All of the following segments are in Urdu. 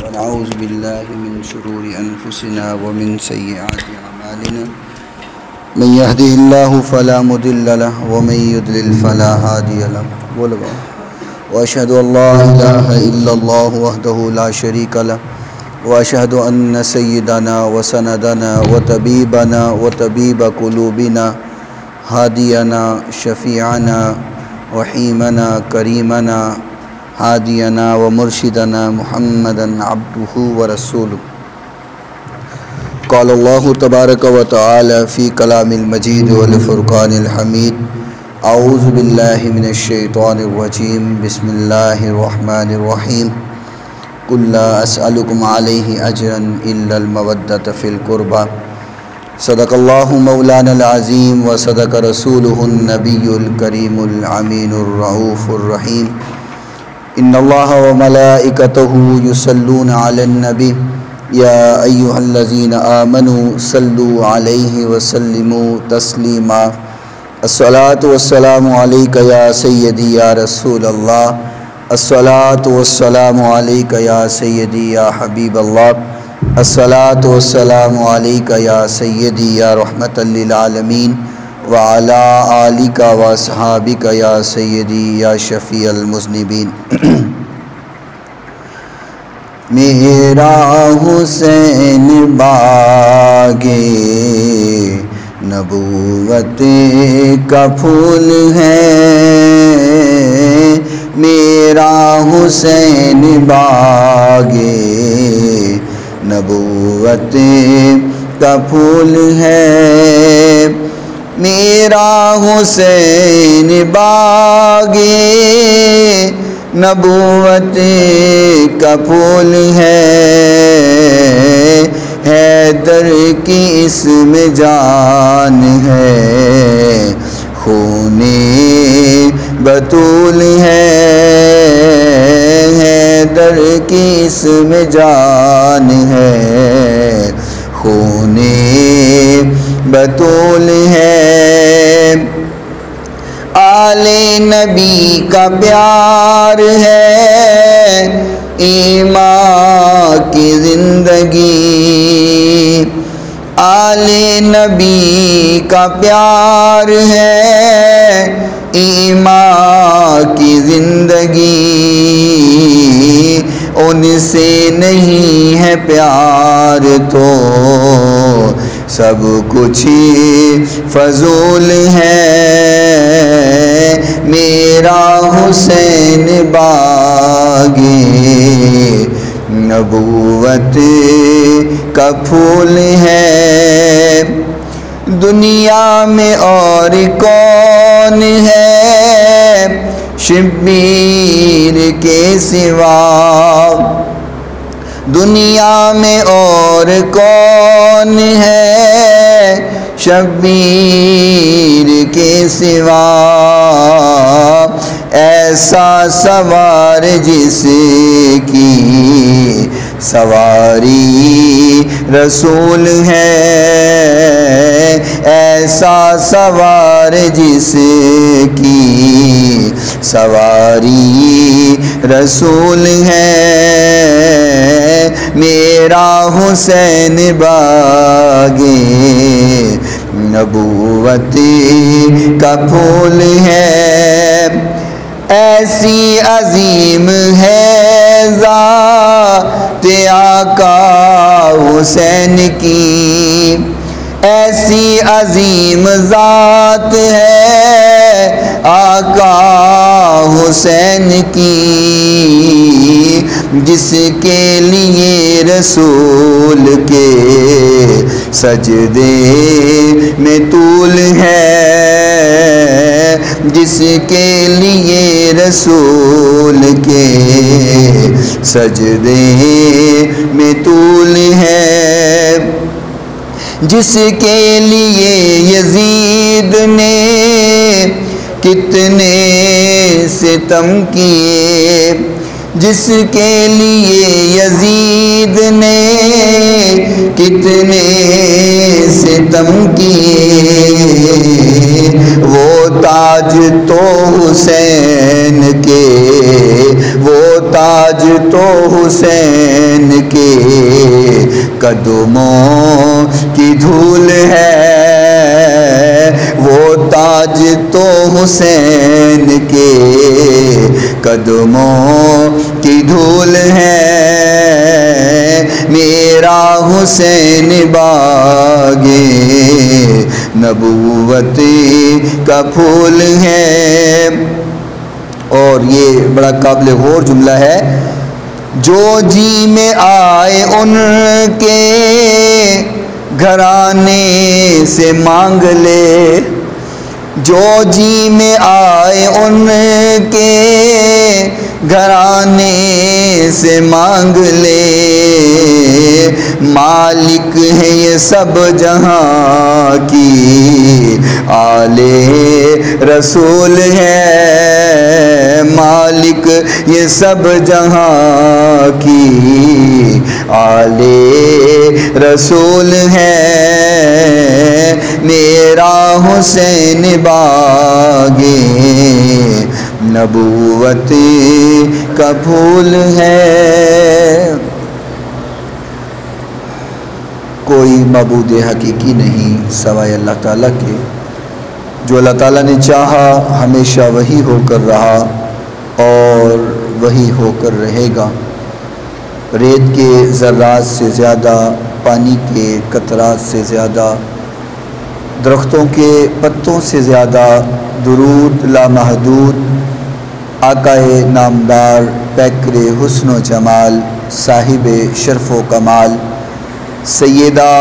ونعوذ بالله من شرور أنفسنا ومن سيئات أعمالنا من يهده الله فلا مضل له ومن يضلل فلا هادي له وأشهد أن لا إله إلا الله وحده لا شريك له وأشهد أن سيدنا وسندنا وطبيبنا وطبيب قلوبنا هادينا شفيعنا وحيمنا كريمنا هادينا ومرشدنا محمدا عبده ورسوله. قال الله تبارك وتعالى في كلام المجيد والفرقان الحميد. أعوذ بالله من الشيطان الرجيم. بسم الله الرحمن الرحيم. قل لا أسألكم عليه أجرا إلا المودة في القربى. صدق الله مولانا العظيم وصدق رسوله النبي الكريم الأمين الرؤوف الرحيم. إن الله وملائكته يصلون على النبي يا أيها الذين آمنوا صلوا عليه وسلموا تسليما. الصلاة والسلام عليك يا سيدي يا رسول الله. الصلاة والسلام عليك يا سيدي يا حبيب الله. الصلاة والسلام عليك يا سيدي يا رحمة للعالمين وعلى آلك وأصحابك يا سيدي يا شفيع المذنبين. میرا حسین باغ نبوت کا پھول ہے. میرا حسین باغ نبوت کا پھول ہے. میرا حسین باغ نبوت کا پھول ہے. حیدر کی اس میں جان ہے. خون بطول ہے. حیدر کی اس میں جان ہے. خون بطول ہے. آل نبی کا پیار ہے. ایمان کی زندگی. آل نبی کا پیار ہے. ایمان کی زندگی. ان سے نہیں ہے پیار تو سب کچھ فضول ہے. میرا حسین باغ نبوت کا پھول ہے. دنیا میں اور کون ہے شبیر کے سوا. دنیا میں اور کون ہے شبیر کے سوا. ایسا سوار جس کی سواری رسول ہے. ایسا سوار جس کی سواری رسول ہے. میرا حسین باغ نبوت کا پھول ہے. ایسی عظیم ہے ذات آقا حسین کی. ایسی عظیم ذات ہے آقا حسین کی. جس کے لیے رسول کے سجدے میں طول ہے. جس کے لیے رسول کے سجدے میں طول ہے. جس کے لیے یزید نے کتنے ستم کیے. جس کے لیے یزید نے کتنے ستم کیے. وہ تاج تو حسین کے وہ تاج تو حسین کے قدموں کی دھول ہے، وہ تاج تو حسین کے قدموں کی دھول ہے، میرا حسین باغ نبوت کا پھول ہے۔ اور یہ بڑا قابل غور جملہ ہے، جو جی میں آئے ان کے گھرانے سے مانگ لے، جو جی میں آئے ان کے گھرانے سے مانگ لے، مالک ہے یہ سب جہاں کی آل رسول ہے، مالک یہ سب جہاں کی آل رسول ہے، میرا حسین باغ نبوت کا پھول ہے۔ کوئی معبود حقیقی نہیں سوائے اللہ تعالیٰ کے، جو اللہ تعالیٰ نے چاہا ہمیشہ وہی ہو کر رہا اور وہی ہو کر رہے گا۔ ریت کے ذرات سے زیادہ، پانی کے قطرات سے زیادہ، درختوں کے پتوں سے زیادہ درود لامحدود آقائے نامدار پیکر حسن و جمال صاحب شرف و کمال سیدہ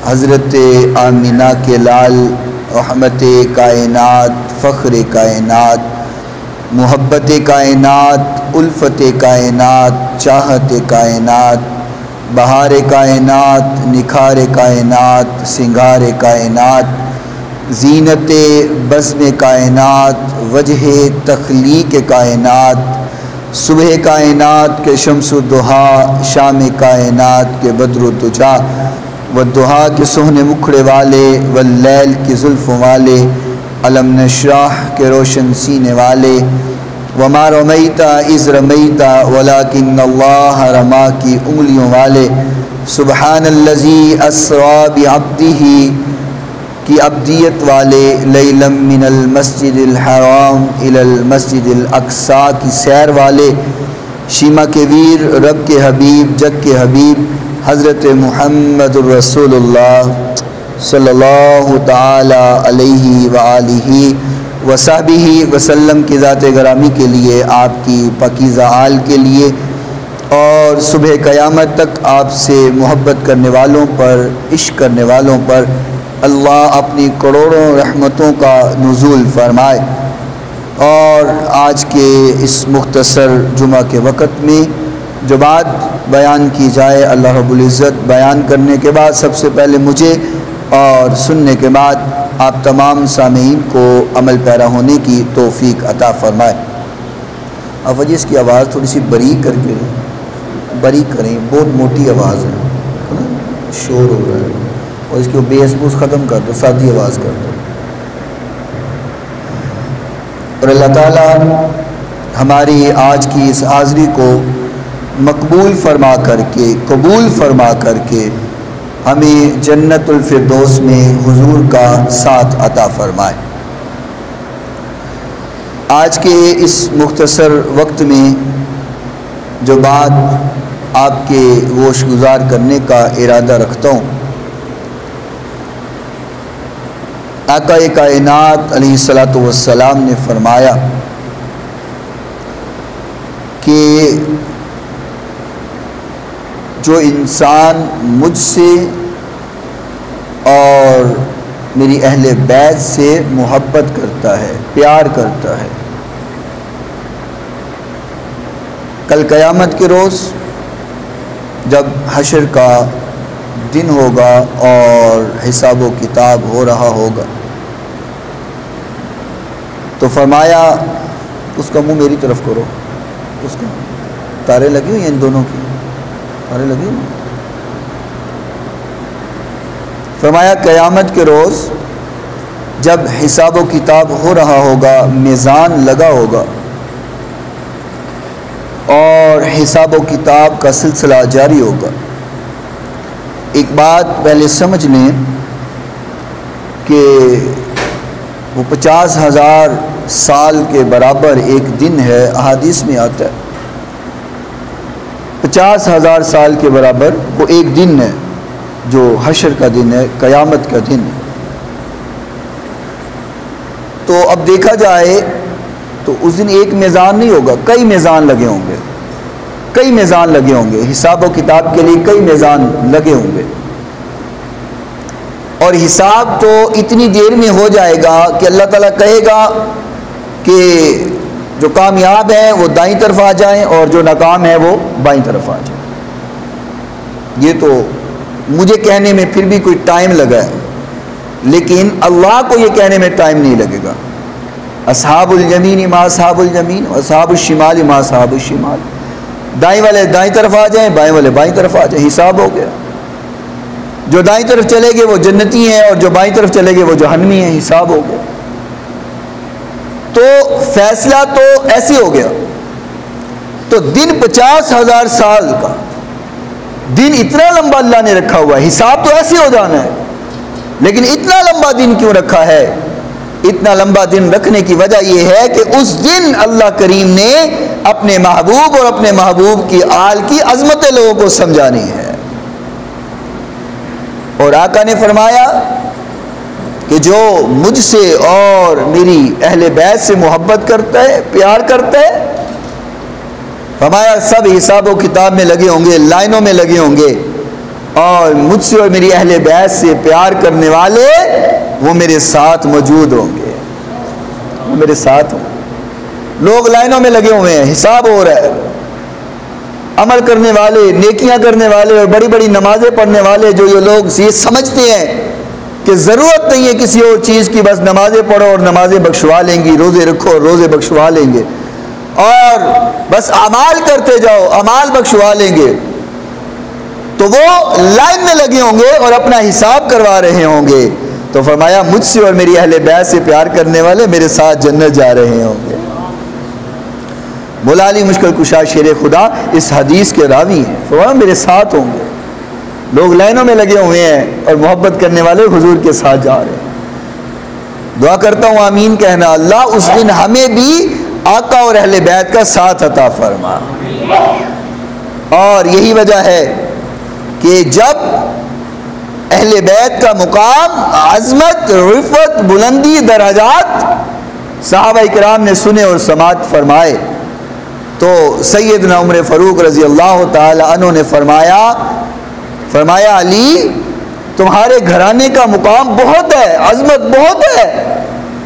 حضرت آمینہ کے لال رحمت کائنات فخر کائنات محبت کائنات الفت کائنات چاہت کائنات بہار کائنات نکھار کائنات سنگار کائنات زینت بزم کائنات وجہ تخلیق کائنات صبح کائنات کے شمس الضحیٰ شام کائنات کے بدر الدجا والضحیٰ کے سہن مکھڑے والے واللیل کی زلفوں والے علم نشرح کے روشن سینے والے وما رمیت اذ رمیت ولکن اللہ رما کی انگلیوں والے سبحان الذی اسریٰ بعبدہ کی عبدیت والے لیلم من المسجد الحرام الی المسجد الاقصیٰ کی سیر والے شیما کے ویر رب کے حبیب جگ کے حبیب حضرت محمد الرسول اللہ صلی اللہ تعالی علیہ وآلہ وصحبہ وسلم کی ذات گرامی کے لیے، آپ کی پاکیزہ آل کے لیے اور صبح قیامت تک آپ سے محبت کرنے والوں پر عشق کرنے والوں پر اللہ اپنی کروڑوں رحمتوں کا نزول فرمائے۔ اور آج کے اس مختصر جمعہ کے وقت میں جو بات بیان کی جائے، اللہ رب العزت بیان کرنے کے بعد سب سے پہلے مجھے اور سننے کے بعد آپ تمام سامعین کو عمل پیرا ہونے کی توفیق عطا فرمائے۔ اب وجہ اس کی آواز تھوڑی سی باریک کر کے باریک کریں، بہت موٹی آواز ہے، شور ہو رہا ہے، اور اس کی بیس بوس ختم کر دو، سادھی آواز کر دو۔ اور اللہ تعالیٰ ہماری آج کی اس حاضری کو مقبول فرما کر کے قبول فرما کر کے ہمیں جنت الفردوس میں حضور کا ساتھ عطا فرمائے۔ آج کے اس مختصر وقت میں جو بات آپ کے گوش گزار کرنے کا ارادہ رکھتا ہوں، آقا کائنات علیہ الصلاۃ والسلام نے فرمایا کہ جو انسان مجھ سے اور میری اہل بیت سے محبت کرتا ہے، پیار کرتا ہے، کل قیامت کے روز جب حشر کا دن ہوگا اور حساب و کتاب ہو رہا ہوگا تو فرمایا اس کا منہ میری طرف کرو، اس کا تارے لگی ہوئی ہیں، ان دونوں کی تارے لگی ہوئی ہیں۔ فرمایا قیامت کے روز جب حساب و کتاب ہو رہا ہوگا، میزان لگا ہوگا اور حساب و کتاب کا سلسلہ جاری ہوگا۔ ایک بات پہلے سمجھ لیں کہ وہ 50,000 سال کے برابر ایک دن ہے، احادیث میں آتا ہے 50,000 سال کے برابر وہ ایک دن ہے جو حشر کا دن ہے، قیامت کا دن ہے۔ تو اب دیکھا جائے تو اس دن ایک میزان نہیں ہوگا، کئی میزان لگے ہوں گے، کئی میزان لگے ہوں گے، حساب و کتاب کے لیے کئی میزان لگے ہوں گے، اور حساب تو اتنی دیر میں ہو جائے گا کہ اللہ تعالیٰ کہے گا کہ جو کامیاب ہیں وہ دائیں طرف آ جائیں اور جو ناکام ہیں وہ بائیں طرف آ جائیں۔ یہ تو مجھے کہنے میں پھر بھی کوئی ٹائم لگا ہے، لیکن اللہ کو یہ کہنے میں ٹائم نہیں لگے گا۔ اصحاب الیمین ما اصحاب الیمین واصحاب الشمال ما اصحاب الشمال، دائیں والے دائیں طرف آ جائیں، بائیں والے بائیں طرف آ جائیں، حساب ہو گیا۔ جو دائیں طرف چلے گے وہ جنتی ہیں اور جو بائیں طرف چلے گے وہ جہنمی ہیں، حساب ہو گیا۔ تو فیصلہ تو ایسے ہو گیا۔ تو دن 50,000 سال کا دن اتنا لمبا اللہ نے رکھا ہوا ہے، حساب تو ایسے ہو جانا ہے، لیکن اتنا لمبا دن کیوں رکھا ہے؟ اتنا لمبا دن رکھنے کی وجہ یہ ہے کہ اس دن اللہ کریم نے اپنے محبوب اور اپنے محبوب کی آل کی عظمتیں لوگوں کو سمجھانی ہے۔ اور آقا نے فرمایا کہ جو مجھ سے اور میری اہل بیت سے محبت کرتا ہے، پیار کرتا ہے، فرمایا سب حساب و کتاب میں لگے ہوں گے، لائنوں میں لگے ہوں گے، اور مجھ سے اور میری اہل بیت سے پیار کرنے والے وہ میرے ساتھ موجود ہوں گے، وہ میرے ساتھ ہوں گے۔ لوگ لائنوں میں لگے ہوئے ہیں، حساب ہو رہا ہے، عمل کرنے والے، نیکیاں کرنے والے اور بڑی بڑی نمازیں پڑھنے والے، جو یہ لوگ یہ سمجھتے ہیں کہ ضرورت نہیں ہے کسی اور چیز کی، بس نمازیں پڑھو اور نمازیں بخشوا لیں گی، روزے رکھو اور روزے بخشوا لیں گے، اور بس اعمال کرتے جاؤ اعمال بخشوا لیں گے، تو وہ لائن میں لگے ہوں گے اور اپنا حساب کروا رہے ہوں گے۔ تو فرمایا مجھ سے اور میری اہل بیت سے پیار کرنے والے میرے ساتھ جنت جا رہے ہوں گے۔ مولا علی مشکل کشا شیر خدا اس حدیث کے راوی ہیں، فرمایا میرے ساتھ ہوں گے۔ لوگ لائنوں میں لگے ہوئے ہیں اور محبت کرنے والے حضور کے ساتھ جا رہے ہیں۔ دعا کرتا ہوں آمین کہنا، اللہ اس دن ہمیں بھی آقا اور اہل بیت کا ساتھ عطا فرما۔ اور یہی وجہ ہے کہ جب اہل بیت کا مقام، عظمت، رفعت، بلندی، درجات صحابہ کرام نے سنے اور سماعت فرمائے، تو سیدنا عمر فاروق رضی اللہ تعالی عنہ نے فرمایا علی تمہارے گھرانے کا مقام بہت ہے، عظمت بہت ہے،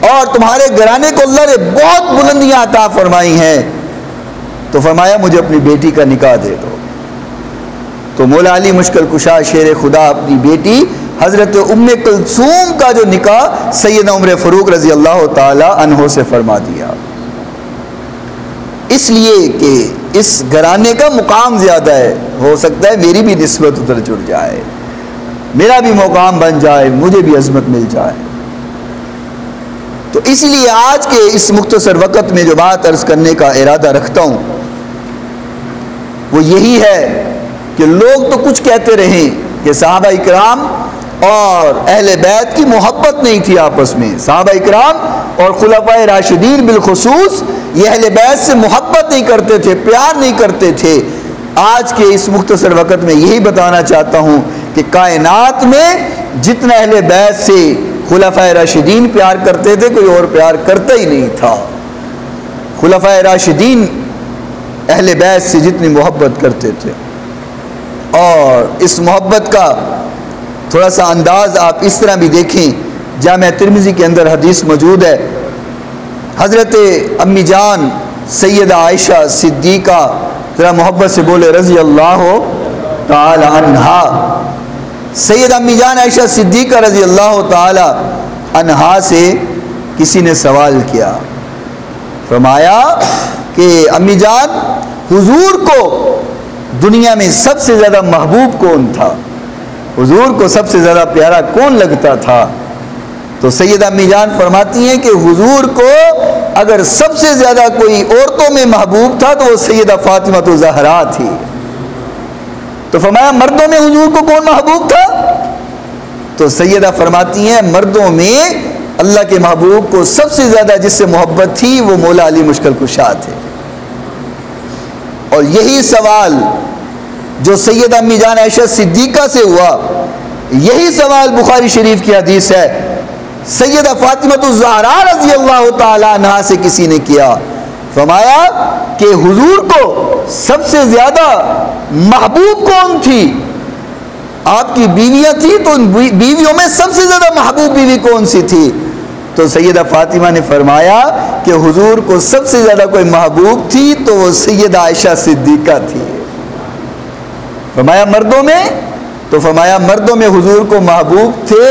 اور تمہارے گھرانے کو اللہ نے بہت بلندیاں عطا فرمائی ہیں، تو فرمایا مجھے اپنی بیٹی کا نکاح دے دو۔ تو مولا علی مشکل کشا شیر خدا اپنی بیٹی حضرت ام کلثوم کا جو نکاح سیدنا عمر فاروق رضی اللہ تعالی عنہ سے فرما دیا، اس لیے کہ اس گھرانے کا مقام زیادہ ہے، ہو سکتا ہے میری بھی نسبت ادھر جڑ جائے، میرا بھی مقام بن جائے، مجھے بھی عظمت مل جائے۔ تو اسی لیے آج کے اس مختصر وقت میں جو بات عرض کرنے کا ارادہ رکھتا ہوں وہ یہی ہے کہ لوگ تو کچھ کہتے رہیں کہ صحابہ اکرام اور اہل بیت کی محبت نہیں تھی آپس میں، صحابہ اکرام اور خلفائے راشدین بالخصوص یہ اہل بیت سے محبت نہیں کرتے تھے، پیار نہیں کرتے تھے۔ آج کے اس مختصر وقت میں یہی بتانا چاہتا ہوں کہ کائنات میں جتنا اہل بیت سے خلفائے راشدین پیار کرتے تھے کوئی اور پیار کرتا ہی نہیں تھا۔ خلفائے راشدین اہل بیت سے جتنی محبت کرتے تھے، اور اس محبت کا تھوڑا سا انداز آپ اس طرح بھی دیکھیں، جامع ترمذی کے اندر حدیث موجود ہے، حضرت امی جان سیدہ عائشہ صدیقہ، ذرا محبت سے بولے رضی اللہ تعالی عنہا، سیدہ امی جان عائشہ صدیقہ رضی اللہ تعالی عنہا سے کسی نے سوال کیا، فرمایا کہ امی جان حضور کو دنیا میں سب سے زیادہ محبوب کون تھا، حضور کو سب سے زیادہ پیارا کون لگتا تھا؟ تو سیدہ امی جان فرماتی ہیں کہ حضور کو اگر سب سے زیادہ کوئی عورتوں میں محبوب تھا تو وہ سیدہ فاطمہ الزہرا تھی۔ تو فرمایا مردوں میں حضور کو کون محبوب تھا؟ تو سیدہ فرماتی ہیں مردوں میں اللہ کے محبوب کو سب سے زیادہ جس سے محبت تھی وہ مولا علی مشکل کشا تھے۔ اور یہی سوال جو سیدہ امی جان عائشہ صدیقہ سے ہوا، یہی سوال بخاری شریف کی حدیث ہے، سیدہ فاطمہ الزہرا رضی اللہ تعالی عنہا سے کسی نے کیا، فرمایا کہ حضور کو سب سے زیادہ محبوب کون تھی؟ آپ کی بیویاں تھیں تو ان بیویوں میں سب سے زیادہ محبوب بیوی کون سی تھی؟ تو سیدہ فاطمہ نے فرمایا کہ حضور کو سب سے زیادہ کوئی محبوب تھی تو وہ سیدہ عائشہ صدیقہ تھی۔ فرمایا مردوں میں؟ تو فرمایا مردوں میں حضور کو محبوب تھے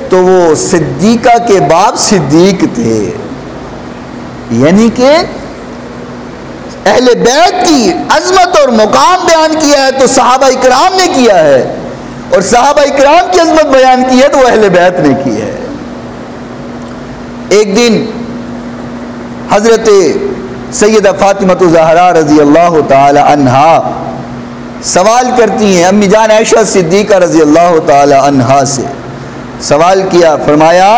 تو وہ صدیقہ کے باپ صدیق تھے۔ یعنی کہ اہل بیت کی عظمت اور مقام بیان کیا ہے تو صحابہ اکرام نے کیا ہے، اور صحابہ اکرام کی عظمت بیان کی ہے تو وہ اہل بیت نے کی ہے۔ ایک دن حضرت سیدہ فاطمہ الزہرا رضی اللہ تعالی عنہا سوال کرتی ہیں امی جان عائشہ صدیقہ رضی اللہ تعالی عنہا سے، سوال کیا، فرمایا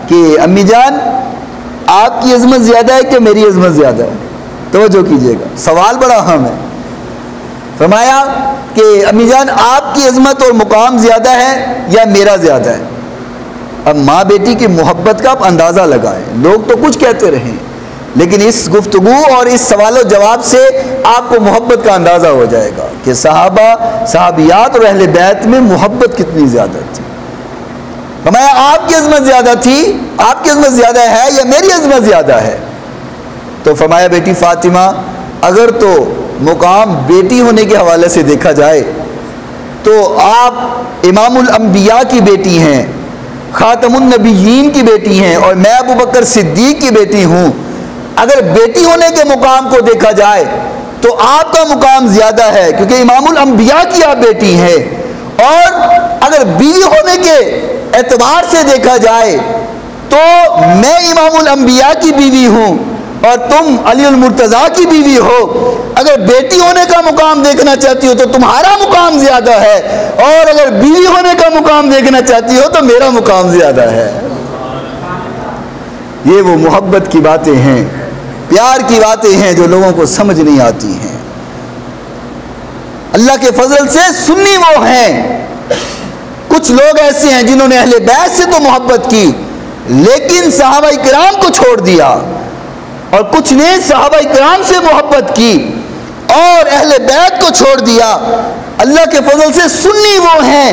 کہ امی جان آپ کی عظمت زیادہ ہے کہ میری عظمت زیادہ ہے؟ توجہ کیجئے گا، سوال بڑا اہم ہے۔ فرمایا کہ امی جان آپ کی عظمت اور مقام زیادہ ہے یا میرا زیادہ ہے؟ اب ماں بیٹی کی محبت کا آپ اندازہ لگائیں، لوگ تو کچھ کہتے رہیں لیکن اس گفتگو اور اس سوال و جواب سے آپ کو محبت کا اندازہ ہو جائے گا کہ صحابہ صحابیات اور اہل بیت میں محبت کتنی زیادہ تھی۔ فرمایا آپ کی عظمت زیادہ تھی، آپ کی عظمت زیادہ ہے یا میری عظمت زیادہ ہے؟ تو فرمایا بیٹی فاطمہ اگر تو مقام بیٹی ہونے کے حوالے سے دیکھا جائے تو آپ امام الانبیاء کی بیٹی ہیں، خاتم النبیین کی بیٹی ہیں، اور میں ابو بکر صدیق کی بیٹی ہوں۔ اگر بیٹی ہونے کے مقام کو دیکھا جائے تو آپ کا مقام زیادہ ہے کیونکہ امام الانبیاء کی آپ بیٹی ہیں، اور اگر بیوی ہونے کے اعتبار سے دیکھا جائے تو میں امام الانبیاء کی بیوی ہوں اور تم علی المرتضیٰ کی بیوی ہو۔ اگر بیٹی ہونے کا مقام دیکھنا چاہتی ہو تو تمہارا مقام زیادہ ہے، اور اگر بیوی ہونے کا مقام دیکھنا چاہتی ہو تو میرا مقام زیادہ ہے۔ یہ وہ محبت کی باتیں ہیں، پیار کی باتیں ہیں جو لوگوں کو سمجھ نہیں آتی ہیں۔ اللہ کے فضل سے سنی وہ ہیں، کچھ لوگ ایسے ہیں جنہوں نے اہل بیت سے تو محبت کی لیکن صحابہ کرام کو چھوڑ دیا، اور کچھ نے صحابہ کرام سے محبت کی اور اہل بیت کو چھوڑ دیا۔ اللہ کے فضل سے سنی وہ ہیں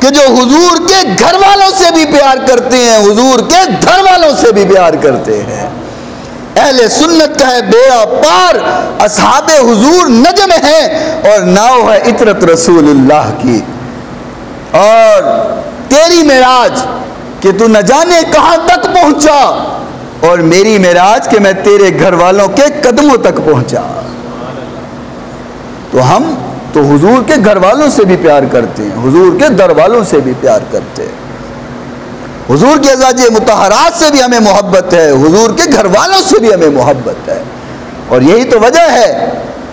کہ جو حضور کے گھر والوں سے بھی پیار کرتے ہیں، حضور کے گھر والوں سے بھی پیار کرتے ہیں۔ اہل سنت کا ہے بیڑا پار، اصحاب حضور نجم ہے اور ناؤ ہے عطرت رسول اللہ کی۔ اور تیری معراج کہ تو نہ جانے کہاں تک پہنچا، اور میری معراج کہ میں تیرے گھر والوں کے قدموں تک پہنچا۔ تو ہم تو حضور کے گھر والوں سے بھی پیار کرتے ہیں، حضور کے در والوں سے بھی پیار کرتے ہیں، حضور کی ازواج مطہرات سے بھی ہمیں محبت ہے، حضور کے گھر والوں سے بھی ہمیں محبت ہے۔ اور یہی تو وجہ ہے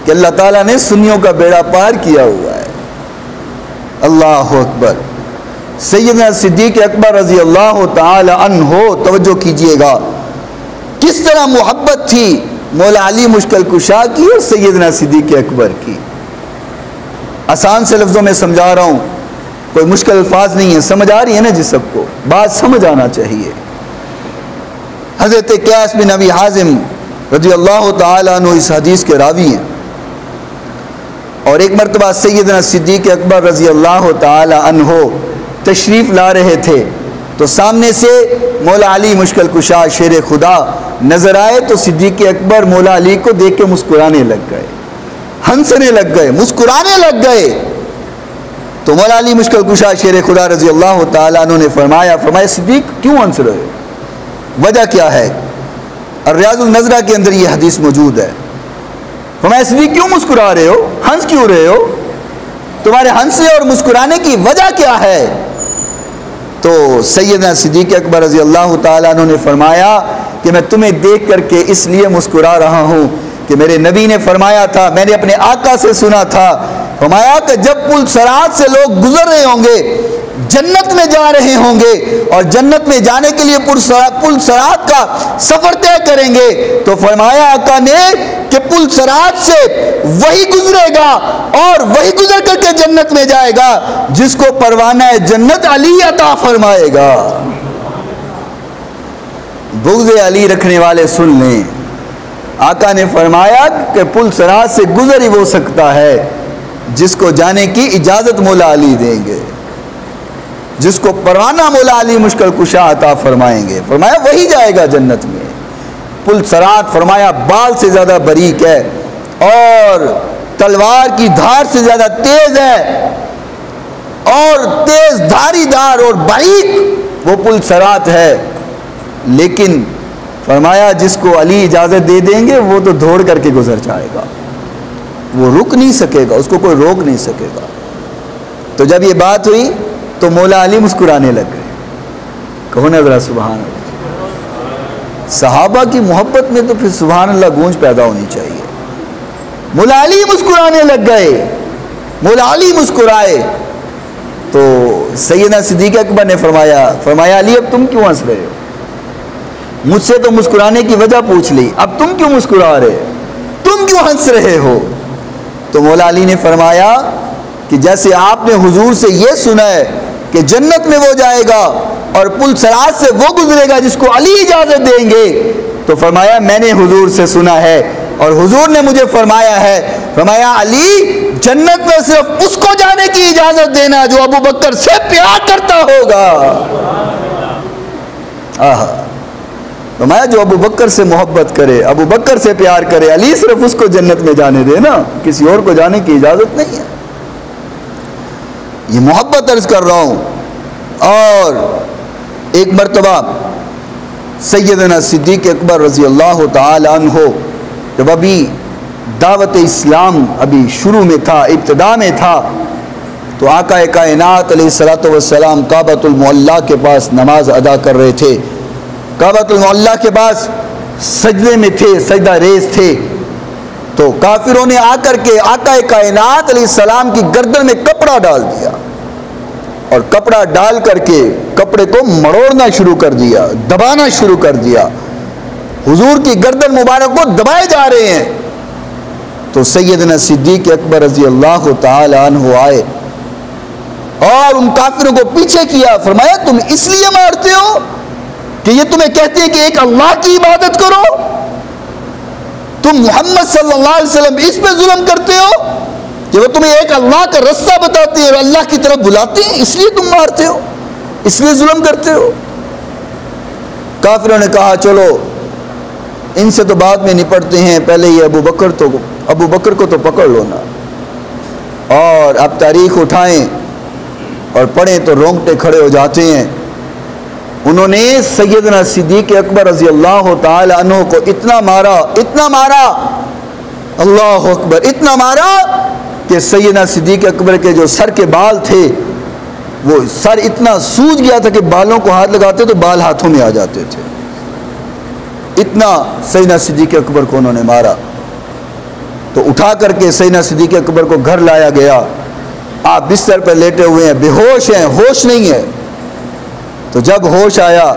کہ اللہ تعالیٰ نے سنیوں کا بیڑا پار کیا ہوا ہے۔ اللہ اکبر۔ سیدنا صدیق اکبر رضی اللہ تعالی عنہ، توجہ کیجئے گا کس طرح محبت تھی مولا علی مشکل کشا کی اور سیدنا صدیق اکبر کی۔ آسان سے لفظوں میں سمجھا رہا ہوں، کوئی مشکل الفاظ نہیں ہے، سمجھ آ رہی ہے نا جی؟ سب کو بات سمجھ آنا چاہیے۔ حضرت قیس بن ابی حازم رضی اللہ تعالیٰ عنہ اس حدیث کے راوی ہیں، اور ایک مرتبہ سیدنا صدیق اکبر رضی اللہ تعالیٰ عنہ تشریف لا رہے تھے تو سامنے سے مولا علی مشکل کشا شیر خدا نظر آئے تو صدیق اکبر مولا علی کو دیکھ کے مسکرانے لگ گئے، ہنسنے لگ گئے، مسکرانے لگ گئے۔ تو مولا علی مشکل کشا شیر خدا رضی اللہ تعالیٰ عنہ نے فرمایا صدیق کیوں ہنس رہے ہو؟ وجہ کیا ہے؟ الریاض النظرہ کے اندر یہ حدیث موجود ہے۔ فرمایا صدیق کیوں مسکرا رہے ہو، ہنس کیوں رہے ہو، تمہارے ہنسنے اور مسکرانے کی وجہ کیا ہے؟ تو سیدنا صدیق اکبر رضی اللہ تعالیٰ عنہ نے فرمایا کہ کہ میں تمہیں دیکھ کر کے اس لیے مسکرا رہا ہوں کہ میرے نبی نے فرمایا تھا، میں نے اپنے آقا سے سنا تھا، فرمایا کہ جب پل صراط سے لوگ گزر رہے ہوں گے، جنت میں جا رہے ہوں گے، اور جنت میں جانے کے لیے پل صراط کا سفر طے کریں گے، تو فرمایا آقا نے کہ پل صراط سے وہی گزرے گا اور وہی گزر کر کے جنت میں جائے گا جس کو پروانہ جنت علی عطا فرمائے گا۔ بغض علی رکھنے والے سن لیں، آقا نے فرمایا کہ پل صراط سے گزر ہی وہ سکتا ہے جس کو جانے کی اجازت مولا علی دیں گے، جس کو پروانہ مولا علی مشکل کشا عطا فرمائیں گے، فرمایا وہی جائے گا جنت میں۔ پل صراط فرمایا بال سے زیادہ باریک ہے اور تلوار کی دھار سے زیادہ تیز ہے، اور تیز دھاری دار اور باریک وہ پل صراط ہے، لیکن فرمایا جس کو علی اجازت دے دیں گے وہ تو دوڑ کر کے گزر جائے گا، وہ رک نہیں سکے گا، اس کو کوئی روک نہیں سکے گا۔ تو جب یہ بات ہوئی تو مولا علی مسکرانے لگ گئے۔ کہو نا ذرا سبحان اللہ۔ صحابہ کی محبت میں تو پھر سبحان اللہ گونج پیدا ہونی چاہیے۔ مولا علی مسکرانے لگ گئے، مولا علی مسکرائے تو سیدنا صدیق اکبر نے فرمایا علی اب تم کیوں ہنس رہے ہو؟ مجھ سے تو مسکرانے کی وجہ پوچھ لی، اب تم کیوں مسکرا رہے، تم کیوں ہنس رہے ہو؟ تو مولا علی نے فرمایا کہ جیسے آپ نے حضور سے یہ سنا ہے کہ جنت میں وہ جائے گا اور پل صراط سے وہ گزرے گا جس کو علی اجازت دیں گے، تو فرمایا میں نے حضور سے سنا ہے اور حضور نے مجھے فرمایا ہے، فرمایا علی جنت میں صرف اس کو جانے کی اجازت دینا جو ابو بکر سے پیار کرتا ہوگا۔ فرمایا جو ابو بکر سے محبت کرے، ابو بکر سے پیار کرے، علی صرف اس کو جنت میں جانے دے نا، کسی اور کو جانے کی اجازت نہیں ہے۔ یہ محبت عرض کر رہا ہوں۔ اور ایک مرتبہ سیدنا صدیق اکبر رضی اللہ تعالی عنہ جب ابھی دعوت اسلام ابھی شروع میں تھا، ابتدا میں تھا، تو آقا کائنات علیہ الصلوۃ والسلام کعبۃ المعلیٰ کے پاس نماز ادا کر رہے تھے۔ کعبۃ المعلیٰ کے پاس سجدے میں تھے، سجدہ ریز تھے، تو کافروں نے آ کر کے آقا کائنات علیہ السلام کی گردن میں کپڑا ڈال دیا، اور کپڑا ڈال کر کے کپڑے کو مڑوڑنا شروع کر دیا، دبانا شروع کر دیا، حضور کی گردن مبارک کو دبائے جا رہے ہیں۔ تو سیدنا صدیق اکبر رضی اللہ تعالی عنہ آئے اور ان کافروں کو پیچھے کیا، فرمایا تم اس لیے مارتے ہو کہ یہ تمہیں کہتے ہیں کہ ایک اللہ کی عبادت کرو؟ تم محمد صلی اللہ علیہ وسلم اس پہ ظلم کرتے ہو کہ وہ تمہیں ایک اللہ کا رستہ بتاتے ہیں اور اللہ کی طرف بلاتے ہیں، اس لیے تم مارتے ہو، اس لیے ظلم کرتے ہو؟ کافروں نے کہا چلو ان سے تو بعد میں نپٹتے ہیں، پہلے یہ ابو بکر کو تو پکڑ لو نا۔ اور اب تاریخ اٹھائیں اور پڑھیں تو رونگٹے کھڑے ہو جاتے ہیں۔ انہوں نے سیدنا صدیق اکبر رضی اللہ تعالی عنہ کو اتنا مارا اللہ اکبر، اتنا مارا کہ سیدنا صدیق اکبر کے جو سر کے بال تھے وہ سر اتنا سوج گیا تھا کہ بالوں کو ہاتھ لگاتے تو بال ہاتھوں میں آ جاتے تھے، اتنا سیدنا صدیق اکبر کو انہوں نے مارا۔ تو اٹھا کر کے سیدنا صدیق اکبر کو گھر لایا گیا، آپ بستر پر لیٹے ہوئے ہیں، بے ہوش ہیں، ہوش نہیں ہے۔ تو جب ہوش آیا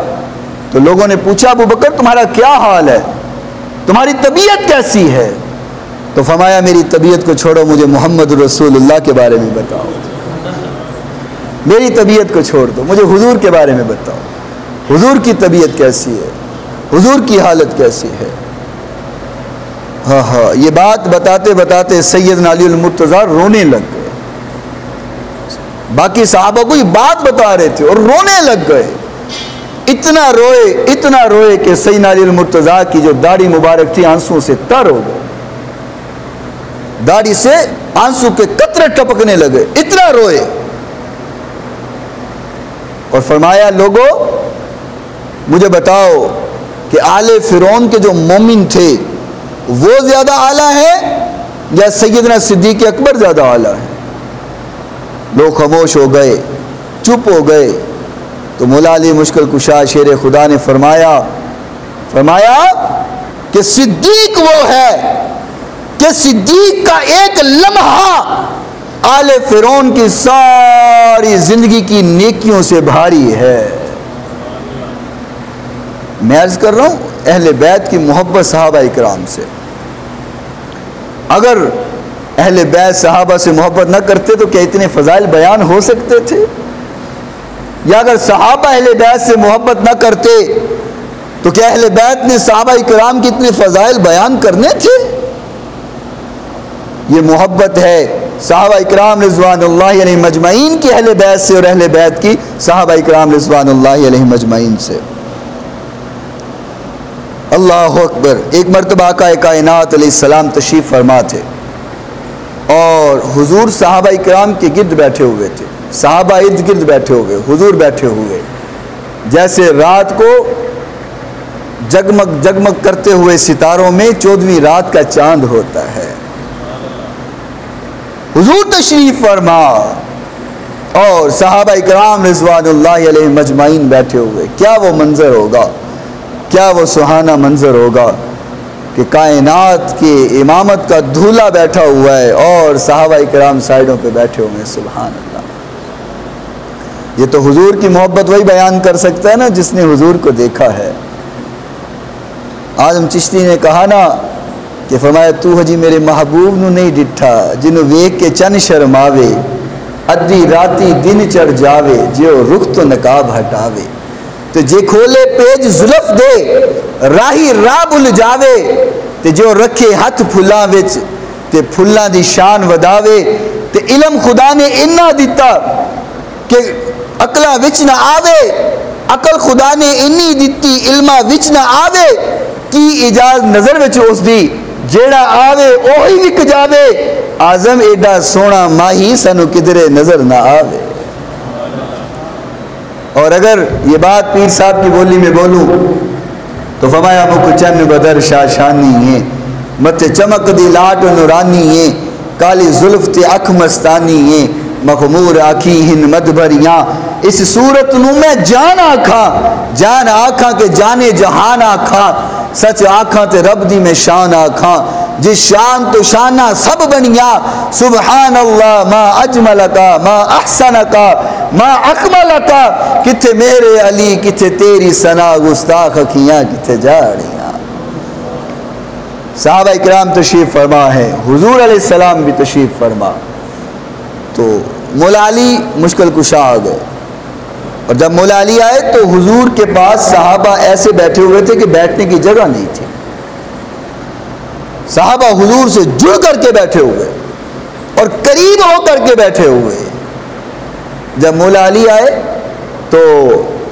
تو لوگوں نے پوچھا ابو بکر تمہارا کیا حال ہے، تمہاری طبیعت کیسی ہے؟ تو فرمایا میری طبیعت کو چھوڑو، مجھے محمد رسول اللہ کے بارے میں بتاؤ، میری طبیعت کو چھوڑ دو، مجھے حضور کے بارے میں بتاؤ، حضور کی طبیعت کیسی ہے، حضور کی حالت کیسی ہے۔ یہ بات بتاتے بتاتے سیدنا علی المرتضیٰ رونے لگ گئے، باقی صحابہ کو یہ بات بتا رہے تھے اور رونے لگ گئے، اتنا روئے کہ سیدنا علی المرتضیٰ کی جو داڑھی مبارک تھی آنسوں سے تر ہو گئے، داڑھی سے آنسو کے قطرے ٹپکنے لگے، اتنا روئے۔ اور فرمایا لوگوں مجھے بتاؤ کہ آل فرعون کے جو مومن تھے وہ زیادہ اعلیٰ ہے یا سیدنا صدیق اکبر زیادہ اعلیٰ ہے؟ لوگ خاموش ہو گئے، چپ ہو گئے۔ تو مولا علی مشکل کشا شیر خدا نے فرمایا فرمایا کہ صدیق وہ ہے کہ صدیق کا ایک لمحہ آل فرعون کی ساری زندگی کی نیکیوں سے بھاری ہے۔ میں عرض کر رہا ہوں اہل بیت کی محبت صحابہ اکرام سے، اگر اہل بیت صحابہ سے محبت نہ کرتے تو کیا اتنے فضائل بیان ہو سکتے تھے؟ یا اگر صحابہ اہل بیت سے محبت نہ کرتے تو کیا اہل بیت نے صحابہ اکرام کے اتنے فضائل بیان کرنے تھے؟ یہ محبت ہے صحابہ اکرام رضوان اللہ علیہ مجمعین کی اہل بیت سے اور اہل بیت کی صحابہ اکرام رضوان اللہ علیہ مجمعین سے۔ اللہ اکبر۔ ایک مرتبہ آقا کائنات علیہ السلام تشریف فرما تھے اور حضور صحابہ اکرام کے گرد بیٹھے ہوئے تھے، صحابہ ارد گرد بیٹھے ہوئے، حضور بیٹھے ہوئے، جیسے رات کو جگمگ جگمگ کرتے ہوئے ستاروں میں 14ویں رات کا چاند ہوتا ہے۔ حضور تشریف فرما اور صحابہ اکرام رضوان اللہ علیہ مجمعین بیٹھے ہوئے، کیا وہ منظر ہوگا، کیا وہ سہانا منظر ہوگا کہ کائنات کے امامت کا دھولا بیٹھا ہوا ہے اور صحابہ اکرام سائیڈوں پہ بیٹھے ہوئے ہیں۔ سبحان اللہ۔ یہ تو حضور کی محبت وہی بیان کر سکتا ہے نا جس نے حضور کو دیکھا ہے۔ اعظم چشتی نے کہا نا کہ فرمایا تو ہجی میرے محبوب نو نہیں ڈٹھا جنوں ویکھ کے چن شرماوے، ادھی راتی دن چڑھ جاوے جیو رخ تو نقاب ہٹاوے، تو جے کھولے پیج زلف دے راہی راہ بھل جاوے، تے جو رکھے ہاتھ پھلاں وچ تے پھلاں دی شان وداوے، تے علم خدا نے انہاں دیتا کہ عقلاں وچ نہ آوے، عقل خدا نے انی دیتی علماں وچ نہ آوے، کی اجاز نظر وچ اس دی جیڑا آوے اوہی وک جاوے، اعظم ایڈا سونا ماہی سانو کدرے نظر نہ آوے۔ اور اگر یہ بات پیر صاحب کی بولی میں بولوں تو فرمایا مکھ چن بدر شاشانی ہے، مت چمک دی لاٹ نورانی ہے، کالی زلف تے اکھ مستانی ہے، مخمور آکھی ہن مدبریاں، اس صورت نو میں جان آکھاں، جان آکھاں کہ جانے جہان آکھاں، سچ آکھاں تے رب دی میں شان آکھاں، جس شان تو شانہ سب بنیا، سبحان اللہ ما اجملکا ما احسنکا ما اکملکا، کتھے میرے علی کتھے تیری ثنا گستاخ اکھیاں کتھے جاڑیاں۔ صحابہ اکرام تشریف فرما ہے، حضور علیہ السلام بھی تشریف فرما، تو مولا علی مشکل کشا آ گئے، اور جب مولا علی آئے تو حضور کے پاس صحابہ ایسے بیٹھے ہوئے تھے کہ بیٹھنے کی جگہ نہیں تھی، صحابہ حضور سے جڑ کر کے بیٹھے ہوئے اور قریب ہو کر کے بیٹھے ہوئے۔ جب مولا علی آئے تو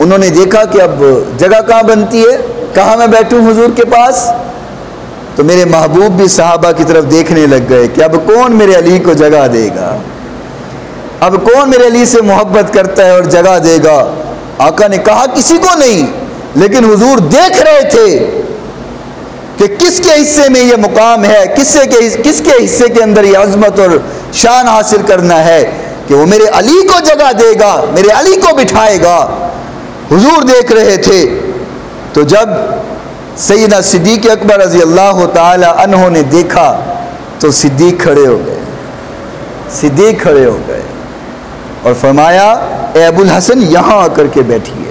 انہوں نے دیکھا کہ اب جگہ کہاں بنتی ہے، کہاں میں بیٹھوں حضور کے پاس، تو میرے محبوب بھی صحابہ کی طرف دیکھنے لگ گئے کہ اب کون میرے علی کو جگہ دے گا، اب کون میرے علی سے محبت کرتا ہے اور جگہ دے گا۔ آقا نے کہا کسی کو نہیں، لیکن حضور دیکھ رہے تھے کہ کس کے حصے میں یہ مقام ہے، کس کے حصے کے اندر یہ عظمت اور شان حاصل کرنا ہے کہ وہ میرے علی کو جگہ دے گا، میرے علی کو بٹھائے گا۔ حضور دیکھ رہے تھے، تو جب سیدنا صدیق اکبر رضی اللہ تعالی عنہ نے دیکھا تو صدیق کھڑے ہو گئے، صدیق کھڑے ہو گئے اور فرمایا اے ابو الحسن یہاں آ کر کے بیٹھیے،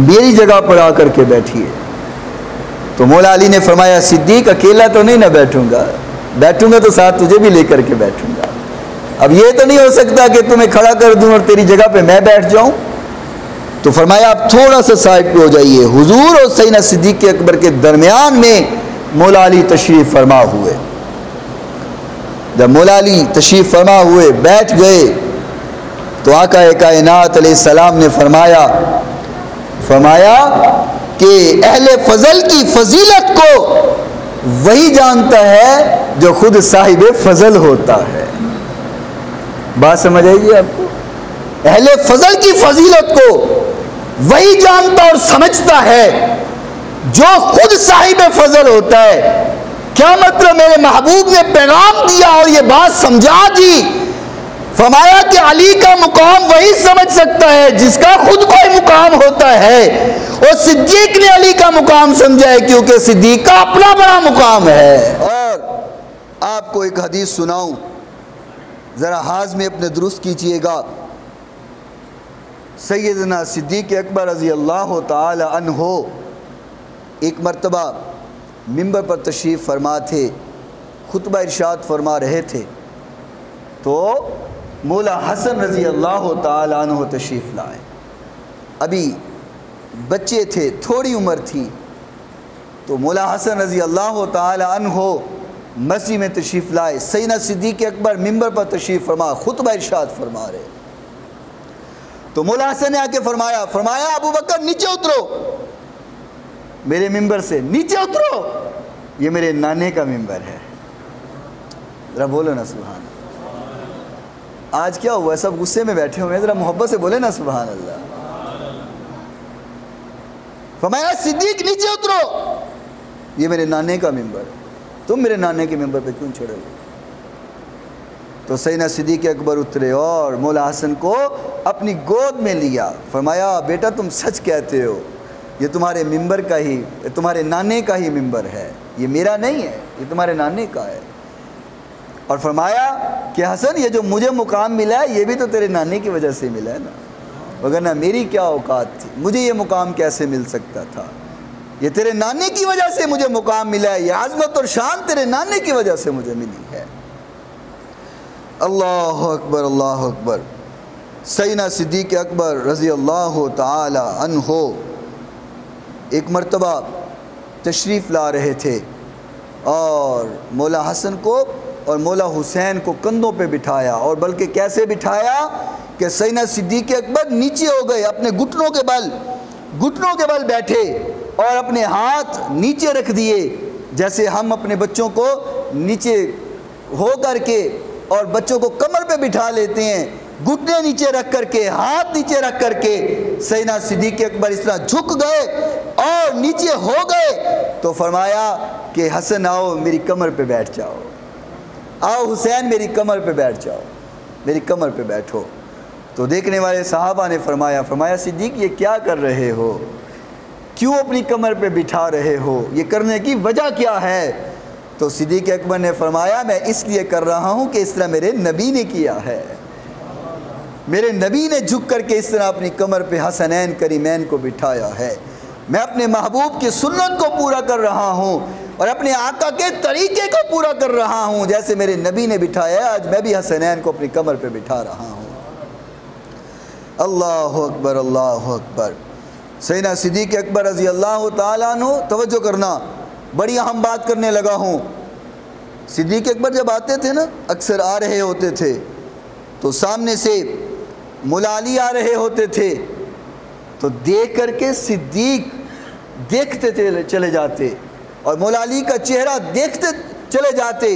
میری جگہ پر آ کر کے بیٹھیے۔ تو مولا علی نے فرمایا صدیق اکیلا تو نہیں نہ بیٹھوں گا، بیٹھوں گا تو ساتھ تجھے بھی لے کر کے بیٹھوں گا، اب یہ تو نہیں ہو سکتا کہ تمہیں کھڑا کر دوں اور تیری جگہ پہ میں بیٹھ جاؤں۔ تو فرمایا آپ تھوڑا سا سائڈ پہ ہو جائیے۔ حضور اور سیدنا صدیق اکبر کے درمیان میں مولا علی تشریف فرما ہوئے۔ جب مولا علی تشریف فرما ہوئے بیٹھ گئے تو آقا کائنات علیہ السلام نے فرمایا کہ اہل فضل کی فضیلت کو وہی جانتا ہے جو خود صاحب فضل ہوتا ہے۔ بات سمجھ آئی گی آپ کو؟ اہل فضل کی فضیلت کو وہی جانتا اور سمجھتا ہے جو خود صاحب فضل ہوتا ہے۔ کیا مطلب؟ میرے محبوب نے پیغام دیا اور یہ بات سمجھا دی فرمایا کہ علی کا مقام وہی سمجھ سکتا ہے جس کا خود کوئی مقام ہوتا ہے، اور صدیق نے علی کا مقام سمجھا ہے کیونکہ صدیق کا اپنا بڑا مقام ہے۔ اور آپ کو ایک حدیث سناؤں، ذرا ہاضمے میں اپنے درست کیجئے گا۔ سیدنا صدیق اکبر رضی اللہ تعالی عنہ ایک مرتبہ منبر پر تشریف فرما تھے، خطبہ ارشاد فرما رہے تھے، تو مولا حسن رضی اللہ تعالی عنہ تشریف لائے۔ ابھی بچے تھے، تھوڑی عمر تھی، تو مولا حسن رضی اللہ تعالی عنہ مسجد میں تشریف لائے۔ سیدنا صدیق اکبر منبر پر تشریف فرما، خطبہ ارشاد فرما رہے، تو مولا حسن نے آ کے فرمایا ابو بکر نیچے اترو، میرے منبر سے نیچے اترو، یہ میرے نانے کا منبر ہے۔ ذرا بولو نا سبحان اللہ۔ آج کیا ہوا، سب غصے میں بیٹھے ہوئے ہیں، ذرا محبت سے بولے نا سبحان اللہ۔ فرمایا صدیق نیچے اترو، یہ میرے نانے کا منبر ہے، تم میرے نانے کے منبر پہ کیوں چڑھے ہو؟ تو سیدنا صدیق اکبر اترے اور مولا حسن کو اپنی گود میں لیا، فرمایا بیٹا تم سچ کہتے ہو، یہ تمہارے منبر کا ہی، تمہارے نانے کا ہی منبر ہے، یہ میرا نہیں ہے، یہ تمہارے نانے کا ہے۔ اور فرمایا کہ حسن یہ جو مجھے مقام ملا ہے یہ بھی تو تیرے نانے کی وجہ سے ملا ہے نا، وگرنہ میری کیا اوقات تھی، مجھے یہ مقام کیسے مل سکتا تھا، یہ تیرے نانے کی وجہ سے مجھے مقام ملا ہے، یہ عظمت اور شان تیرے نانے کی وجہ سے مجھے ملی ہے۔ اللہ اکبر، اللہ اکبر۔ سیدنا صدیق اکبر رضی اللہ تعالی عنہ ایک مرتبہ تشریف لا رہے تھے اور مولا حسن کو اور مولا حسین کو کندھوں پہ بٹھایا، اور بلکہ کیسے بٹھایا کہ سیدنا صدیق اکبر نیچے ہو گئے، اپنے گھٹنوں کے بل بیٹھے اور اپنے ہاتھ نیچے رکھ دیے، جیسے ہم اپنے بچوں کو نیچے ہو کر کے اور بچوں کو کمر پہ بٹھا لیتے ہیں، گھٹنے نیچے رکھ کر کے، ہاتھ نیچے رکھ کر کے سیدنا صدیق اکبر اس طرح جھک گئے اور نیچے ہو گئے، تو فرمایا کہ حسن آؤ میری کمر پہ بیٹھ جاؤ، آؤ حسین میری کمر پہ بیٹھ جاؤ، میری کمر پہ بیٹھو۔ تو دیکھنے والے صحابہ نے فرمایا صدیق یہ کیا کر رہے ہو، کیوں اپنی کمر پہ بٹھا رہے ہو، یہ کرنے کی وجہ کیا ہے؟ تو صدیق اکبر نے فرمایا میں اس لیے کر رہا ہوں کہ اس طرح میرے نبی نے کیا ہے، میرے نبی نے جھک کر کے اس طرح اپنی کمر پہ حسنین کریمین کو بٹھایا ہے، میں اپنے محبوب کی سنت کو پورا کر رہا ہوں اور اپنے آقا کے طریقے کو پورا کر رہا ہوں، جیسے میرے نبی نے بٹھایا ہے آج میں بھی حسنین کو اپنی کمر پہ بٹھا رہا ہوں۔ اللہ اکبر، اللہ اکبر۔ سیدنا صدیق اکبر رضی اللہ تعالیٰ عنہ، توجہ کرنا، بڑی اہم بات کرنے لگا ہوں۔ صدیق اکبر جب آتے تھے نا، اکثر آ رہے ہوتے تھے تو سامنے سے مولا علی آ رہے ہوتے تھے تو دیکھ کر کے صدیق دیکھتے چلے جاتے اور مولا علی کا چہرہ دیکھتے چلے جاتے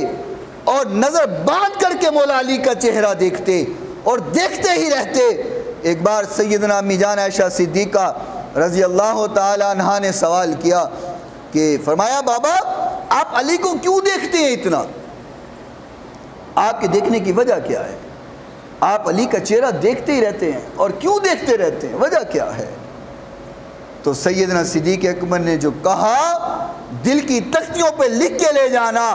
اور نظر باندھ کر کے مولا علی کا چہرہ دیکھتے اور دیکھتے ہی رہتے۔ ایک بار سیدنا امی جان عائشہ صدیقہ رضی اللہ تعالی عنہا نے سوال کیا کہ فرمایا بابا آپ علی کو کیوں دیکھتے ہیں اتنا، آپ کے دیکھنے کی وجہ کیا ہے، آپ علی کا چہرہ دیکھتے ہی رہتے ہیں اور کیوں دیکھتے رہتے ہیں، وجہ کیا ہے؟ تو سیدنا صدیق اکبر نے جو کہا دل کی تختیوں پہ لکھ کے لے جانا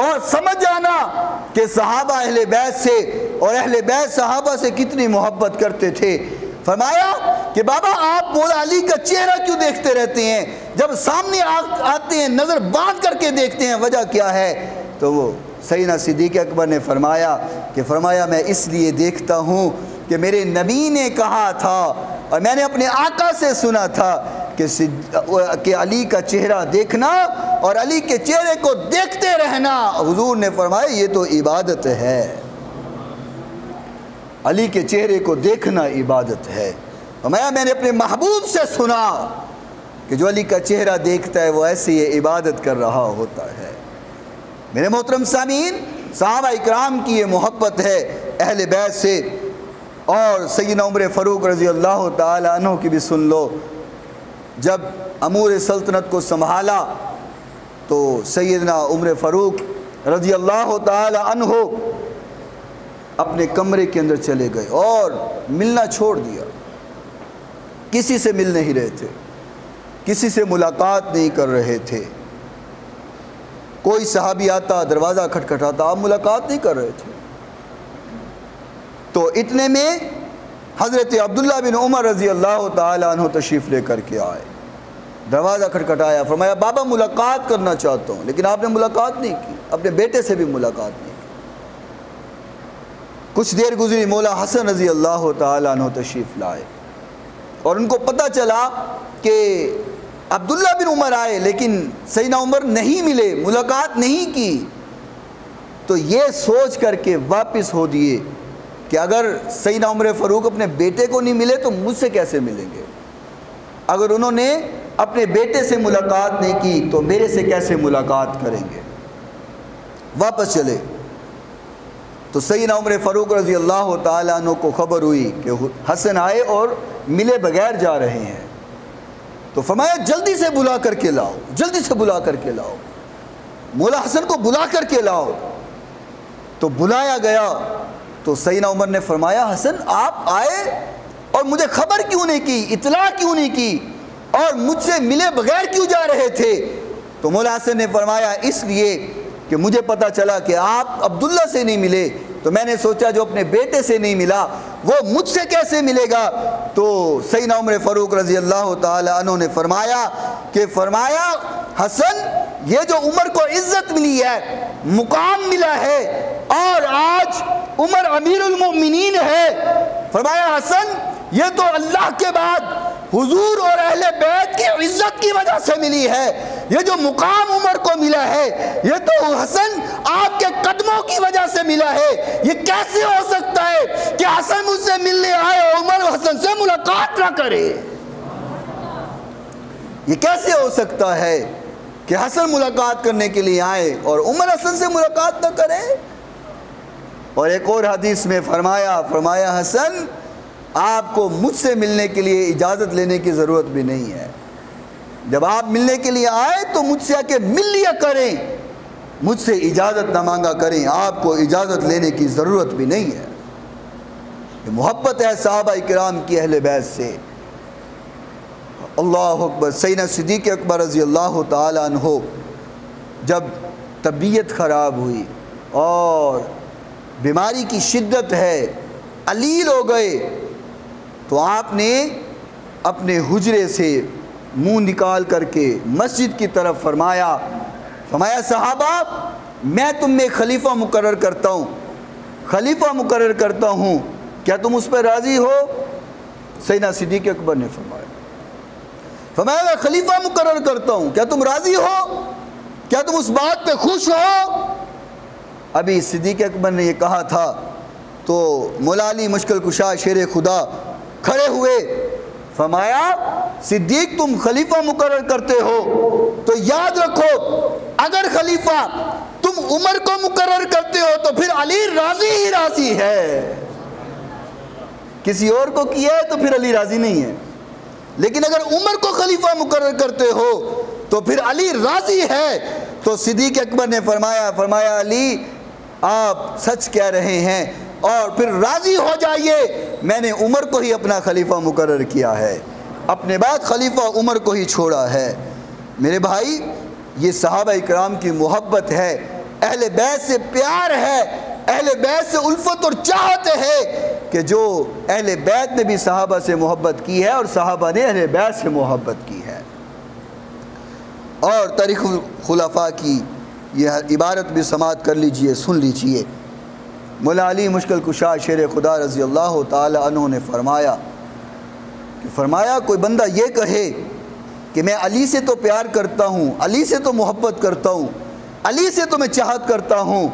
اور سمجھ جانا کہ صحابہ اہل بیت سے اور اہل بیت صحابہ سے کتنی محبت کرتے تھے۔ فرمایا کہ بابا آپ مولا علی کا چہرہ کیوں دیکھتے رہتے ہیں، جب سامنے آتے ہیں نظر باندھ کر کے دیکھتے ہیں، وجہ کیا ہے؟ تو وہ سیدنا صدیق اکبر نے فرمایا میں اس لیے دیکھتا ہوں کہ میرے نبی نے کہا تھا اور میں نے اپنے آقا سے سنا تھا کہ علی کا چہرہ دیکھنا اور علی کے چہرے کو دیکھتے رہنا، حضور نے فرمایا یہ تو عبادت ہے، علی کے چہرے کو دیکھنا عبادت ہے۔ فرمایا میں نے اپنے محبوب سے سنا کہ جو علی کا چہرہ دیکھتا ہے وہ ایسے یہ عبادت کر رہا ہوتا ہے۔ میرے محترم سامعین، صحابہ اکرام کی یہ محبت ہے اہل بیت سے، اور سیدنا عمر فاروق رضی اللہ تعالی عنہ کی بھی سن لو۔ جب امور سلطنت کو سنبھالا تو سیدنا عمر فاروق رضی اللہ تعالی عنہ اپنے کمرے کے اندر چلے گئے اور ملنا چھوڑ دیا، کسی سے مل نہیں رہے تھے، کسی سے ملاقات نہیں کر رہے تھے۔ کوئی صحابی آتا، دروازہ کھٹکھٹاتا، آپ ملاقات نہیں کر رہے تھے۔ تو اتنے میں حضرت عبداللہ بن عمر رضی اللہ تعالیٰ عنہ تشریف لے کر کے آئے، دروازہ کھٹکھٹایا، فرمایا بابا ملاقات کرنا چاہتا ہوں، لیکن آپ نے ملاقات نہیں کی، اپنے بیٹے سے بھی ملاقات نہیں کی۔ کچھ دیر گزری، مولا حسن رضی اللہ تعالیٰ عنہ تشریف لائے اور ان کو پتہ چلا کہ عبداللہ بن عمر آئے لیکن سیدنا عمر نہیں ملے، ملاقات نہیں کی۔ تو یہ سوچ کر کے واپس ہو دیے کہ اگر سیدنا عمر فاروق اپنے بیٹے کو نہیں ملے تو مجھ سے کیسے ملیں گے، اگر انہوں نے اپنے بیٹے سے ملاقات نہیں کی تو میرے سے کیسے ملاقات کریں گے۔ واپس چلے تو سیدنا عمر فاروق رضی اللہ تعالیٰ عنہ کو خبر ہوئی کہ حسن آئے اور ملے بغیر جا رہے ہیں، تو فرمایا جلدی سے بلا کر کے لاؤ، جلدی سے بلا کر کے لاؤ، مولا حسن کو بلا کر کے لاؤ۔ تو بلایا گیا تو سیدنا عمر نے فرمایا حسن آپ آئے اور مجھے خبر کیوں نہیں کی، اطلاع کیوں نہیں کی، اور مجھ سے ملے بغیر کیوں جا رہے تھے؟ تو مولا حسن نے فرمایا اس لیے کہ مجھے پتا چلا کہ آپ عبداللہ سے نہیں ملے، تو میں نے سوچا جو اپنے بیٹے سے نہیں ملا وہ مجھ سے کیسے ملے گا۔ تو سیدنا عمر فاروق رضی اللہ تعالی عنہ نے فرمایا حسن یہ جو عمر کو عزت ملی ہے، مقام ملا ہے، اور آج عمر امیر المؤمنین ہے، فرمایا حسن یہ تو اللہ کے بعد حضور اور اہل بیت کی عزت کی وجہ سے ملی ہے، یہ جو مقام عمر کو ملا ہے یہ تو حسن آپ کے قدموں کی وجہ سے ملا ہے۔ یہ کیسے ہو سکتا ہے کہ حسن مجھ سے ملنے آئے اور عمر حسن سے ملاقات نہ کرے؟ یہ کیسے ہو سکتا ہے کہ حسن ملاقات کرنے کے لیے آئے اور عمر حسن سے ملاقات نہ کرے؟ اور ایک اور حدیث میں فرمایا حسن آپ کو مجھ سے ملنے کے لیے اجازت لینے کی ضرورت بھی نہیں ہے، جب آپ ملنے کے لیے آئے تو مجھ سے آ کے مل لیا کریں، مجھ سے اجازت نہ مانگا کریں، آپ کو اجازت لینے کی ضرورت بھی نہیں ہے۔ یہ محبت ہے صحابہ کرام کی اہل بیت سے۔ اللہ اکبر۔ سیدنا صدیق اکبر رضی اللہ تعالی عنہ جب طبیعت خراب ہوئی اور بیماری کی شدت ہے، علیل ہو گئے، تو آپ نے اپنے حجرے سے منہ نکال کر کے مسجد کی طرف فرمایا صحابہ میں تم میں خلیفہ مقرر کرتا ہوں، کیا تم اس پہ راضی ہو؟ سیدنا صدیق اکبر نے فرمایا میں خلیفہ مقرر کرتا ہوں، کیا تم راضی ہو؟ کیا تم اس بات پہ خوش ہو؟ ابھی صدیق اکبر نے یہ کہا تھا تو مولا علی مشکل کشا شیر خدا کھڑے ہوئے، فرمایا صدیق تم خلیفہ مقرر کرتے ہو تو یاد رکھو اگر خلیفہ تم عمر کو مقرر کرتے ہو تو پھر علی راضی ہی راضی ہے، کسی اور کو کیا ہے تو پھر علی راضی نہیں ہے، لیکن اگر عمر کو خلیفہ مقرر کرتے ہو تو پھر علی راضی ہے۔ تو صدیق اکبر نے فرمایا علی آپ سچ کہہ رہے ہیں، اور پھر راضی ہو جائیے، میں نے عمر کو ہی اپنا خلیفہ مقرر کیا ہے، اپنے بعد خلیفہ عمر کو ہی چھوڑا ہے۔ میرے بھائی یہ صحابہ اکرام کی محبت ہے، اہل بیت سے پیار ہے، اہل بیت سے الفت اور چاہت ہے کہ جو اہل بیت نے بھی صحابہ سے محبت کی ہے اور صحابہ نے اہل بیت سے محبت کی ہے۔ اور تاریخ الخلفاء کی یہ عبارت بھی سماعت کر لیجئے، سن لیجئے۔ مولا علی مشکل کشا شیر خدا رضی اللہ تعالی عنہ نے فرمایا کوئی بندہ یہ کہے کہ میں علی سے تو پیار کرتا ہوں، علی سے تو محبت کرتا ہوں، علی سے تو میں چاہت کرتا ہوں،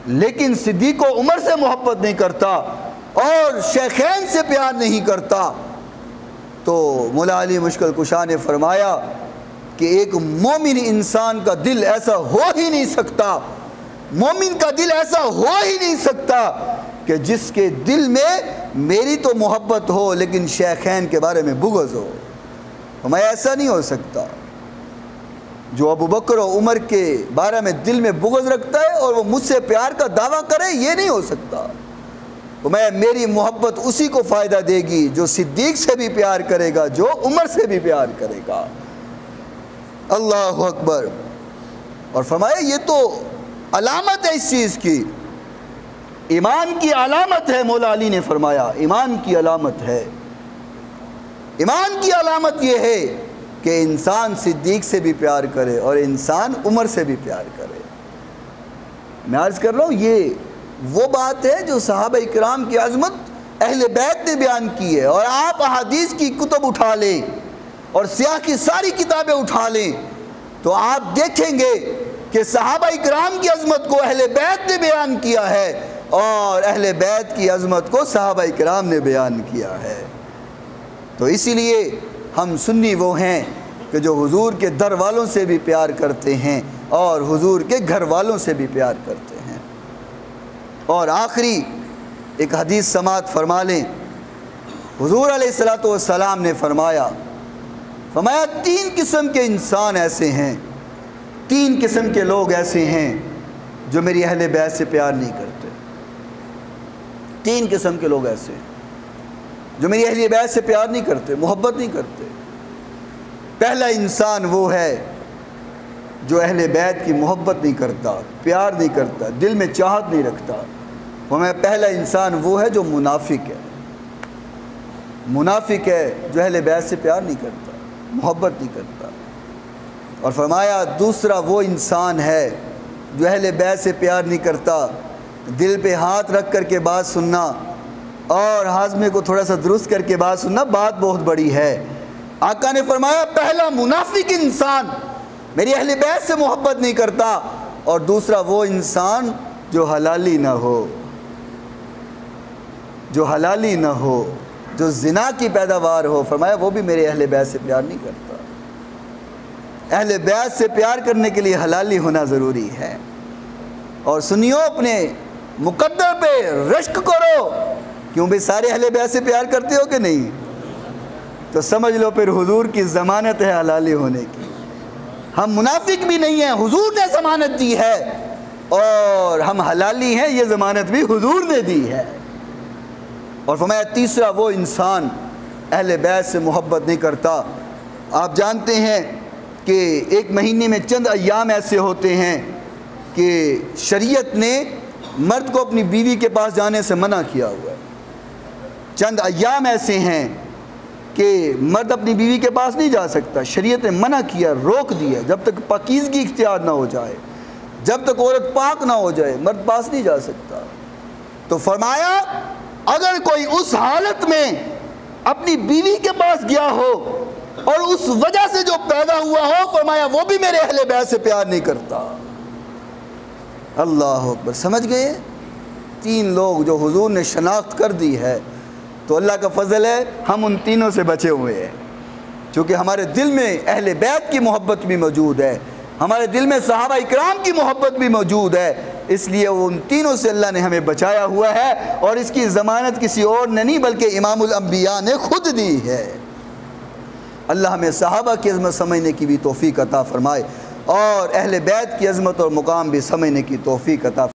لیکن صدیق و عمر سے محبت نہیں کرتا اور شیخین سے پیار نہیں کرتا، تو مولا علی مشکل کشا نے فرمایا کہ ایک مومن انسان کا دل ایسا ہو ہی نہیں سکتا، مومن کا دل ایسا ہو ہی نہیں سکتا کہ جس کے دل میں میری تو محبت ہو لیکن شیخین کے بارے میں بغض ہو۔ ہمیں ایسا نہیں ہو سکتا، جو ابو بکر و عمر کے بارے میں دل میں بغض رکھتا ہے اور وہ مجھ سے پیار کا دعویٰ کرے، یہ نہیں ہو سکتا۔ فرمایا میری محبت اسی کو فائدہ دے گی جو صدیق سے بھی پیار کرے گا، جو عمر سے بھی پیار کرے گا۔ اللہ اکبر۔ اور فرمایا یہ تو علامت ہے اس چیز کی، ایمان کی علامت ہے۔ مولا علی نے فرمایا ایمان کی علامت ہے، ایمان کی علامت یہ ہے کہ انسان صدیق سے بھی پیار کرے اور انسان عمر سے بھی پیار کرے۔ میں عرض کر رہا ہوں یہ وہ بات ہے جو صحابہ کرام کی عظمت اہل بیت نے بیان کی ہے، اور آپ احادیث کی کتب اٹھا لیں اور سیاق کی ساری کتابیں اٹھا لیں تو آپ دیکھیں گے کہ صحابہ کرام کی عظمت کو اہل بیت نے بیان کیا ہے اور اہل بیت کی عظمت کو صحابہ کرام نے بیان کیا ہے۔ تو اسی لیے ہم سنی وہ ہیں کہ جو حضور کے در والوں سے بھی پیار کرتے ہیں اور حضور کے گھر والوں سے بھی پیار کرتے ہیں۔ اور آخری ایک حدیث سماعت فرما لیں۔ حضور علیہ السلام نے فرمایا تین قسم کے انسان ایسے ہیں، تین قسم کے لوگ ایسے ہیں جو میری اہل بیت سے پیار نہیں کرتے۔ تین قسم کے لوگ ایسے ہیں جو میری اہل بیت سے پیار نہیں کرتے، محبت نہیں کرتے۔ پہلا انسان وہ ہے جو اہل بیت کی محبت نہیں کرتا، پیار نہیں کرتا، دل میں چاہت نہیں رکھتا۔ پہلا انسان وہ ہے جو منافق ہے، منافق ہے جو اہل بیت سے پیار نہیں کرتا، محبت نہیں کرتا۔ اور فرمایا دوسرا وہ انسان ہے جو اہل بیت سے پیار نہیں کرتا، دل پہ ہاتھ رکھ کر کے بات سننا اور ہاضمے کو تھوڑا سا درست کر کے بات سننا بات بہت بڑی ہے۔ آقا نے فرمایا پہلا منافق انسان میری اہل بیت سے محبت نہیں کرتا، اور دوسرا وہ انسان جو حلالی نہ ہو، جو حلالی نہ ہو، جو زنا کی پیداوار ہو۔ فرمایا وہ بھی میرے اہل بیت سے پیار نہیں کرتا۔ اہل بیت سے پیار کرنے کے لیے حلالی ہونا ضروری ہے۔ اور سنیو اپنے مقدر پہ رشک کرو، کیوں بھی سارے اہل بیت سے پیار کرتے ہو کہ نہیں؟ تو سمجھ لو پھر حضور کی ضمانت ہے حلالی ہونے کی۔ ہم منافق بھی نہیں ہیں، حضور نے ضمانت دی ہے، اور ہم حلالی ہیں، یہ ضمانت بھی حضور نے دی ہے۔ اور فرمایا تیسرا وہ انسان اہل بیت سے محبت نہیں کرتا۔ آپ جانتے ہیں کہ ایک مہینے میں چند ایام ایسے ہوتے ہیں کہ شریعت نے مرد کو اپنی بیوی کے پاس جانے سے منع کیا ہوا ہے۔ چند ایام ایسے ہیں کہ مرد اپنی بیوی کے پاس نہیں جا سکتا، شریعت نے منع کیا، روک دیا، جب تک پاکیزگی اختیار نہ ہو جائے، جب تک عورت پاک نہ ہو جائے مرد پاس نہیں جا سکتا۔ تو فرمایا اگر کوئی اس حالت میں اپنی بیوی کے پاس گیا ہو اور اس وجہ سے جو پیدا ہوا ہو، فرمایا وہ بھی میرے اہل بیت سے پیار نہیں کرتا۔ اللہ اکبر۔ سمجھ گئے؟ تین لوگ جو حضور نے شناخت کر دی ہے، تو اللہ کا فضل ہے ہم ان تینوں سے بچے ہوئے ہیں، چونکہ ہمارے دل میں اہل بیت کی محبت بھی موجود ہے، ہمارے دل میں صحابہ اکرام کی محبت بھی موجود ہے، اس لیے ان تینوں سے اللہ نے ہمیں بچایا ہوا ہے، اور اس کی ضمانت کسی اور نے نہیں بلکہ امام الانبیاء نے خود دی ہے۔ اللہ ہمیں صحابہ کی عظمت سمجھنے کی بھی توفیق عطا فرمائے، اور اہل بیت کی عظمت اور مقام بھی سمجھنے کی توفیق عطا فرمائے۔